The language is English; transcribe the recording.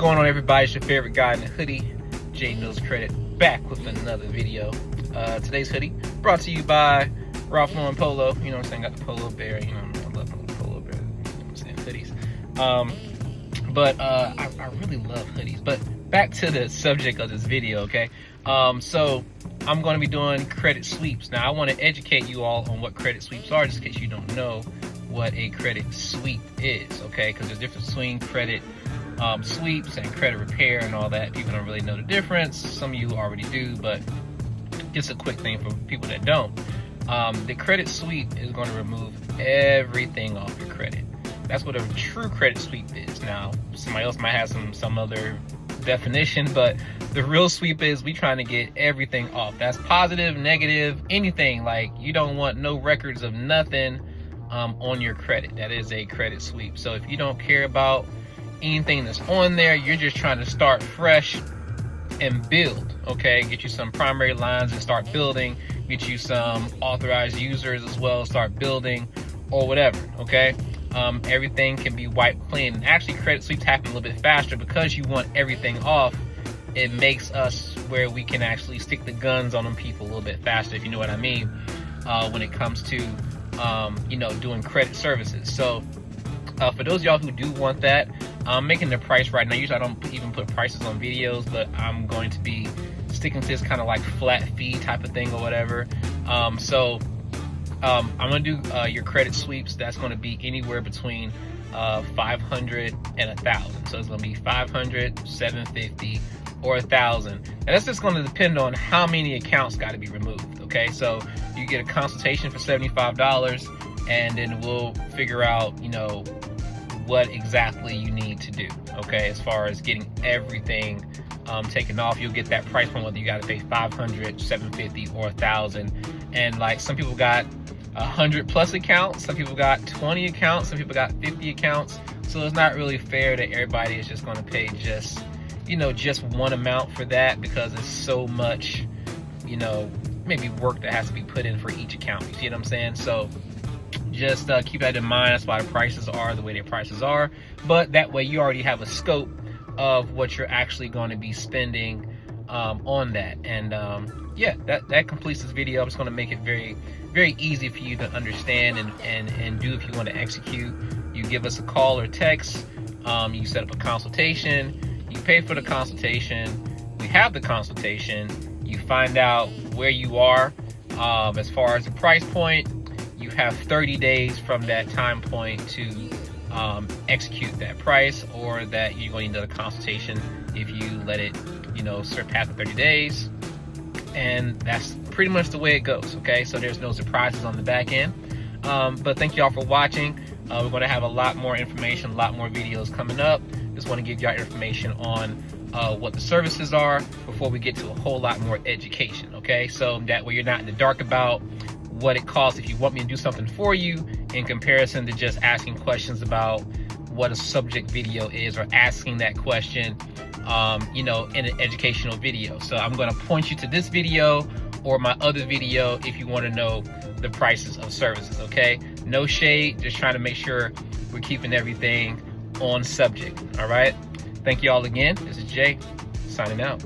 going on, everybody? It's your favorite guy in the hoodie, J Knows Credit, back with another video. Today's hoodie brought to you by Ralph Lauren Polo. You know what I'm saying? Got the polo bear. You know, I love the polo bear. You know what I'm saying? Hoodies. I really love hoodies. But back to the subject of this video, okay? So I'm going to be doing credit sweeps. Now, I want to educate you all on what credit sweeps are, just in case you don't know what a credit sweep is, okay? Because there's a difference between credit sweeps and credit repair and all that. People don't really know the difference. Some of you already do, but just a quick thing for people that don't. The credit sweep is going to remove everything off your credit. That's what a true credit sweep is. Now, somebody else might have some other definition, but the real sweep is we trying to get everything off. That's positive, negative, anything. Like, you don't want no records of nothing on your credit. That is a credit sweep. So if you don't care about anything that's on there, you're just trying to start fresh and build, okay? Get you some primary lines and start building. Get you some authorized users as well, start building, or whatever, okay? Everything can be wiped clean. And actually, credit sweeps happen a little bit faster because you want everything off. It makes us where we can actually stick the guns on them people a little bit faster, if you know what I mean, when it comes to doing credit services. So for those of y'all who do want that, I'm making the price right now. Usually I don't even put prices on videos, but I'm going to be sticking to this kind of like flat fee type of thing or whatever. I'm gonna do your credit sweeps. That's going to be anywhere between 500 and 1,000. So it's going to be 500, 750, or 1,000. And that's just going to depend on how many accounts got to be removed. Okay, so you get a consultation for $75, and then we'll figure out, what exactly you need to do. Okay, as far as getting everything taken off, you'll get that price point whether you got to pay 500, 750, or 1,000. And like, some people got 100+ accounts, some people got 20 accounts, some people got 50 accounts. So it's not really fair that everybody is just going to pay just one amount for that, because it's so much, maybe work that has to be put in for each account. You see what I'm saying? So just keep that in mind. That's why the prices are the way their prices are. But that way you already have a scope of what you're actually going to be spending on that. And yeah, that completes this video. I'm just going to make it very, very easy for you to understand and do if you want to execute. You give us a call or text. You set up a consultation. You pay for the consultation. We have the consultation. You find out where you are as far as the price point. You have 30 days from that time point to execute that price, or that you're going to need a consultation if you let it surpass the 30 days. And that's pretty much the way it goes, okay? So there's no surprises on the back end. But thank y'all for watching. We're going to have a lot more information, a lot more videos coming up. Just want to give y'all information on what the services are before we get to a whole lot more education, okay? So that way you're not in the dark about what it costs if you want me to do something for you, in comparison to just asking questions about what a subject video is, or asking that question in an educational video. So I'm going to point you to this video or my other video if you want to know the prices of services, okay? No shade, just trying to make sure we're keeping everything on subject. All right, thank you all again. This is Jay signing out.